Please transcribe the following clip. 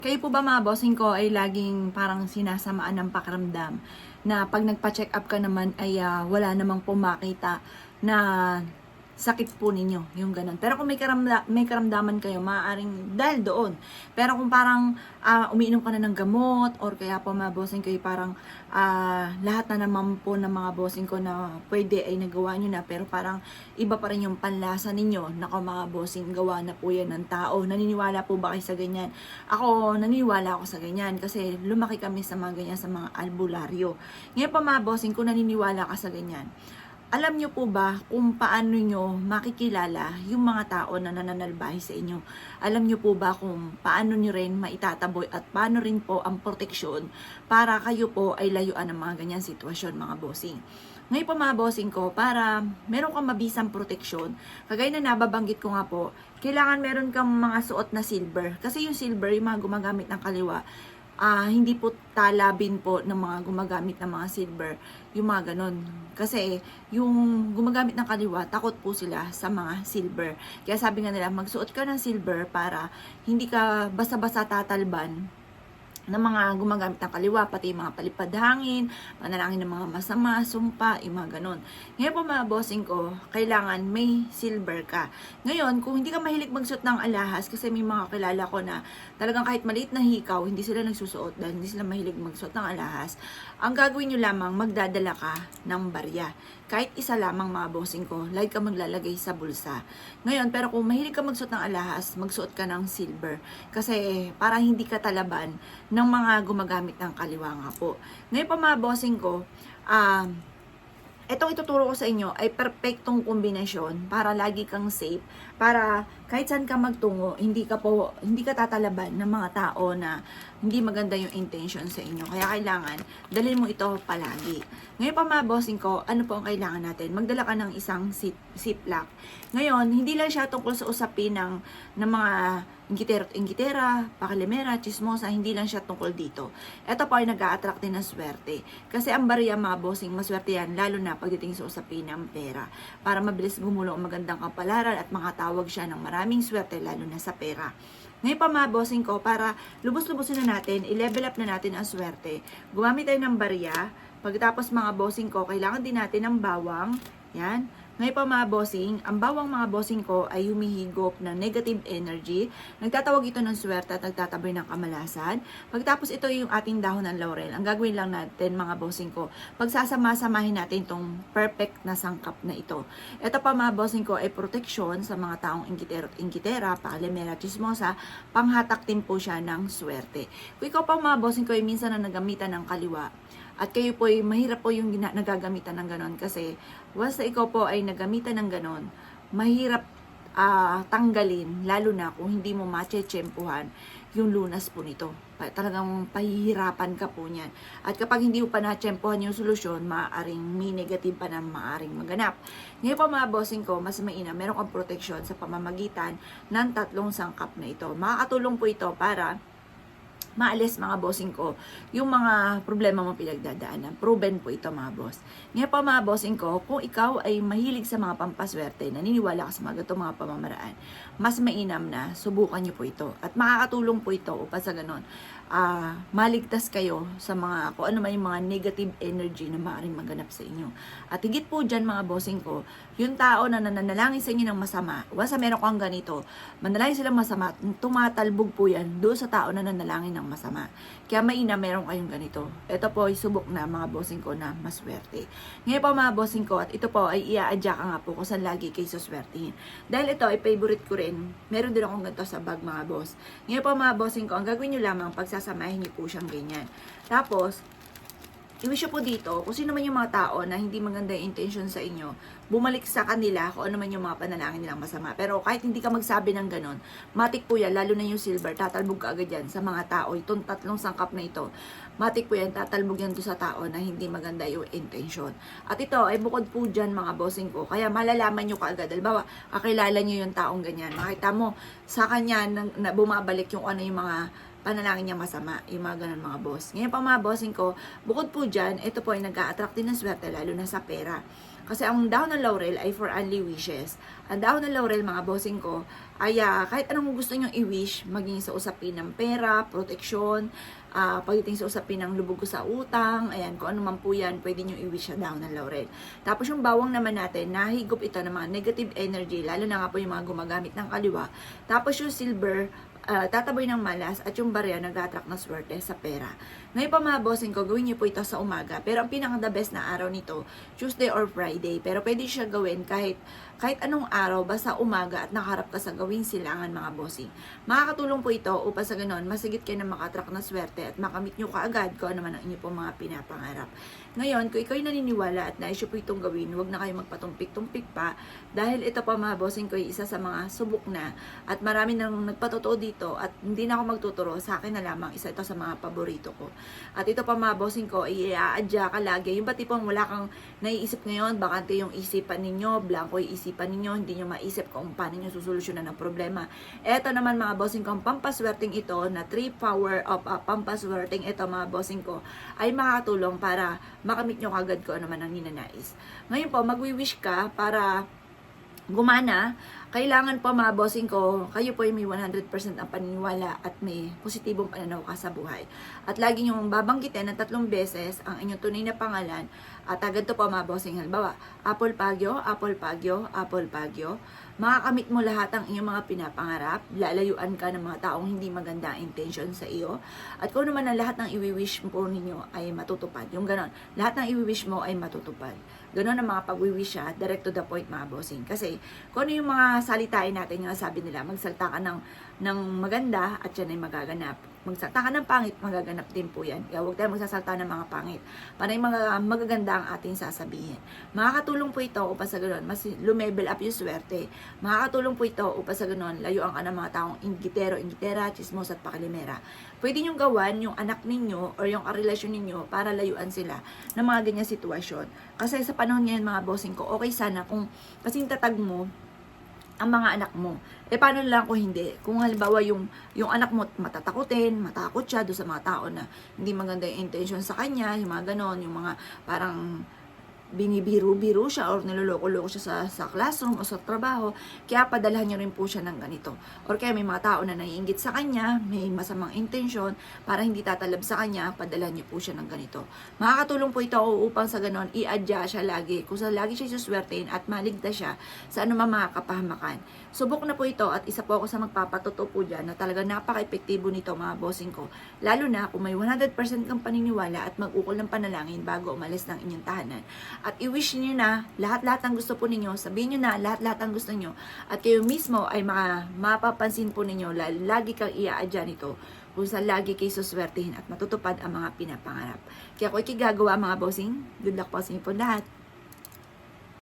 Kayo po ba mga bossing ko ay laging parang sinasamaan ng pakiramdam na pag nagpa-check up ka naman ay wala namang po makita na sakit po ninyo, yung ganun. Pero kung may karamdaman kayo, maaaring dahil doon. Pero kung parang umiinom ka na ng gamot or kaya po mga bossing ko ay parang lahat na naman po ng mga bossing ko na pwede ay nagawa nyo na pero parang iba pa rin yung panlasa ninyo. Nako mga bossing, gawa na po yan ng tao. Naniniwala po ba kayo sa ganyan? Ako, naniniwala ako sa ganyan kasi lumaki kami sa mga ganyan sa mga albularyo. Ngayon pa mga bossing, kung naniniwala ka sa ganyan, alam nyo po ba kung paano nyo makikilala yung mga tao na nananalbahe sa inyo? Alam nyo po ba kung paano nyo rin maitataboy at paano rin po ang proteksyon para kayo po ay layuan ng mga ganyan sitwasyon mga bossing? Ngayon po mga bossing ko, para meron kang mabisang proteksyon, kagaya na nababanggit ko nga po, kailangan meron kang mga suot na silver. Kasi yung silver, yung mga gumagamit ng kaliwa, hindi po talabin po ng mga gumagamit ng mga silver, yung mga ganon. Kasi yung gumagamit ng kaliwa, takot po sila sa mga silver. Kaya sabi nga nila, magsuot ka ng silver para hindi ka basta-basta tatalban ng mga gumagamit ng kaliwa, pati yung mga palipad hangin, manalangin ng mga masama, sumpa, yung mga ganon. Ngayon po mga bossing ko, kailangan may silver ka. Ngayon, kung hindi ka mahilig magsuot ng alahas, kasi may mga kilala ko na talagang kahit maliit na hikaw, hindi sila nagsusuot dahil hindi sila mahilig magsuot ng alahas, ang gagawin nyo lamang, magdadala ka ng barya. Kahit isa lamang mga bossing ko, lagi ka maglalagay sa bulsa. Ngayon, pero kung mahilig ka magsuot ng alahas, magsuot ka ng silver. Kasi para hindi ka talaban ng mga gumagamit ng kaliwa nga po. Ngayon pa mga bossing ko, itong ituturo ko sa inyo ay perfectong kombinasyon para lagi kang safe, para kahit saan ka magtungo, hindi ka tatalaban ng mga tao na hindi maganda yung intention sa inyo. Kaya kailangan, dalhin mo ito palagi. Ngayon pa mga bossing ko, ano po ang kailangan natin? Magdala ka ng isang ziplock. Ngayon, hindi lang siya tungkol sa usapin ng mga ingitero at ingitera, pakilimera, chismosa, hindi lang siya tungkol dito. Ito po ay nag-a-attract din ng swerte. Kasi ang barya mga bossing, maswerte yan, lalo na pagdating sa usapin ng pera. Para mabilis gumulong ang magandang kapalaran at makatawag siya ng maraming swerte, lalo na sa pera. Ngayon pa mga bossing ko, para lubos-lubosin na natin, i-level up na natin ang swerte, gumamit tayo ng barya. Pagkatapos mga bossing ko, kailangan din natin ng bawang. Yan. Ngayon pa mga bossing, ang bawang mga bossing ko ay humihigop ng negative energy. Nagtatawag ito ng swerte at nagtataboy ng kamalasan. Pagkatapos ito yung ating dahon ng laurel. Ang gagawin lang natin mga bossing ko, pagsasama-samahin natin itong perfect na sangkap na ito. Ito pa mga bossing ko ay proteksyon sa mga taong ingitero at ingitera, pakilimera, chismosa, panghatak din po siya ng swerte. Kung ikaw pa mga bossing ko ay minsan na nagamitan ng kaliwa, at kayo po ay mahirap po yung nagagamitan ng ganon kasi once na ikaw po ay nagamitan ng ganon, mahirap tanggalin, lalo na kung hindi mo matsyempuhan yung lunas po nito. Talagang pahihirapan ka po niyan. At kapag hindi mo pa natsyempuhan yung solusyon, maaaring may negative pa na maaaring maganap. Ngayon po mga bossing ko, mas mainam, meron kang proteksyon sa pamamagitan ng tatlong sangkap na ito. Makakatulong po ito para maalis mga bossing ko yung mga problema mo pinagdadaanan. Proven po ito mga boss. Ngayon pa mga bossing ko, kung ikaw ay mahilig sa mga pampaswerte, naniniwala ka sa mga ganitong mga pamamaraan, mas mainam na subukan nyo po ito. At makakatulong po ito upang sa ganon, maligtas kayo sa mga, kung ano man yung mga negative energy na maaaring maganap sa inyo. At higit po dyan mga bossing ko, yung tao na nananalangin sa inyo ng masama, once meron kang ganito, manalangin silang masama, tumatalbog po yan doon sa tao na nananalangin ng masama. Kaya mainam meron kayong ganito. Ito po ay subok na mga bossing ko na maswerte. Ngayon po mga bossing ko, at ito po ay ia-adya ka nga po kung saan lagi kayo suswertihin. Dahil ito ay favorite ko rin, meron din akong ganito sa bag mga boss. Ngayon po mga bossing ko, ang gagawin nyo lamang, pagsasamahin nyo po siyang ganyan. Tapos, i-wish po dito, kung sino man yung mga tao na hindi maganda yung intention sa inyo, bumalik sa kanila kung ano man yung mga panalangin nilang masama. Pero kahit hindi ka magsabi ng ganon, matik po yan, lalo na yung silver, tatalbog ka agad yan sa mga tao. Itong tatlong sangkap na ito, matik po yan, tatalbog yan to sa tao na hindi maganda yung intention. At ito ay bukod po dyan mga bossing ko, kaya malalaman nyo kaagad. Halimbawa, kakilala nyo yung taong ganyan, makita mo sa kanya na bumabalik yung ano yung mga panalangin niya masama, yung mga ganun mga boss. Ngayon pa mga bossing ko, bukod po dyan, ito po ay nag-a-attract din ng swerte, lalo na sa pera. Kasi ang dahon ng laurel ay for only wishes. Ang dahon ng laurel, mga bossing ko, ay kahit anong gusto nyo i-wish, maging sa usapin ng pera, proteksyon, pagdating sa usapin ng lubog ko sa utang, ayan, kung ano man po yan, pwede nyo i-wish sa dahon ng laurel. Tapos yung bawang naman natin, nahigop ito ng mga negative energy, lalo na nga po yung mga gumagamit ng kaliwa. Tapos yung silver, tataboy ng malas, at yung barya nag-attract na swerte sa pera. Ngayon pa mga bossing ko, gawin nyo po ito sa umaga. Pero ang pinaka-the best na araw nito, Tuesday or Friday. Pero pwede siya gawin kahit anong araw, basta umaga at nakaharap ka sa gawing silangan mga bossing. Makakatulong po ito upang sa ganon, masigit kayo na maka-attract na swerte at makamit nyo kaagad kung ano man ang inyo po mga pinapangarap. Ngayon, kung ikaw naniniwala at naisyo po itong gawin, huwag na kayo magpatumpik-tumpik pa dahil ito pa mga bossing ko ay isa sa mga subok na at marami nang nagpatotoo dito at hindi na ako magtuturo, sa akin na lamang isa ito sa mga paborito ko. At ito pa mga bossing ko, i-a-adya ka lagi. Yung ba tipong wala kang naiisip ngayon, bakante yung isipan ninyo, blanco yung isipan ninyo, hindi nyo maisip kung paano nyo susolusyonan ng problema. Ito naman mga bossing ko, ang pampaswerteng ito na 3 power of pampaswerteng ito mga bossing ko ay makakatulong para makamit nyo kagad ko ano man ang ninanais. Ngayon po, magwi-wish ka para gumana. Kailangan po mga bossing ko, kayo po ay may 100% ang paniniwala at may positibong pananaw ka sa buhay. At lagi nyo babanggitin ng 3 beses ang inyong tunay na pangalan. At agad to po mga bossing. Halimbawa, Apple Pagyo, Apple Pagyo, Apple Pagyo. Makakamit mo lahat ang inyong mga pinapangarap. Lalayuan ka ng mga taong hindi maganda ang intention sa iyo. At kung naman ang lahat ng i-wish po ninyo ay matutupad. Yung ganon. Lahat ng i-wish mo ay matutupad. Ganon ang mga pag-wish siya, direct to the point mga bossing. Kasi kung ano yung mga salitain natin, yung sabi nila, magsalta ka ng maganda at yan ay magaganap. Magsalta ka ng pangit, magaganap din po yan. Kaya huwag tayo magsasalta ng mga pangit. Para yung mga magaganda ang ating sasabihin. Makakatulong po ito upang sa ganoon, mas lumevel up yung swerte. Makakatulong po ito upang sa ganoon, layuan ka ng mga taong inggitero, inggitera, chismos at pakalimera. Pwede nyo gawan yung anak ninyo or yung karelasyon ninyo para layuan sila ng mga ganyan sitwasyon. Kasi sa panahon ngayon mga bossing ko, okay sana kung kasing tatag mo ang mga anak mo. Paano lang kung hindi? Kung halimbawa yung anak mo matatakutin, matakot siya doon sa mga tao na hindi maganda yung intention sa kanya, yung mga ganon, yung mga parang binibiro-biro siya or niloloko-loko siya sa classroom o sa trabaho, kaya padalhan niyo rin po siya ng ganito. Or kaya may mga tao na naiinggit sa kanya, may masamang intensyon, para hindi tatalab sa kanya, padalhan niyo po siya ng ganito. Makakatulong po ito upang sa ganon, i-adya siya lagi, kung sa lagi siya suswertein at maligtas siya sa anumang mga kapahamakan. Subok na po ito at isa po ako sa magpapatotoo po dyan na talaga napaka-epektibo nito mga bossing ko. Lalo na kung may 100% kang paniniwala at mag-ukol ng panalangin bago umalis ng inyong tahanan. At i-wish niyo na lahat-lahat ang gusto po ninyo, sabihin niyo na lahat-lahat ang gusto niyo, at kayo mismo ay mapapansin po ninyo, lagi kang i-aadya nito, kung saan lagi kayo suswertihin at matutupad ang mga pinapangarap. Kaya kung ikigagawa mga bossing, good luck po sa inyo po lahat.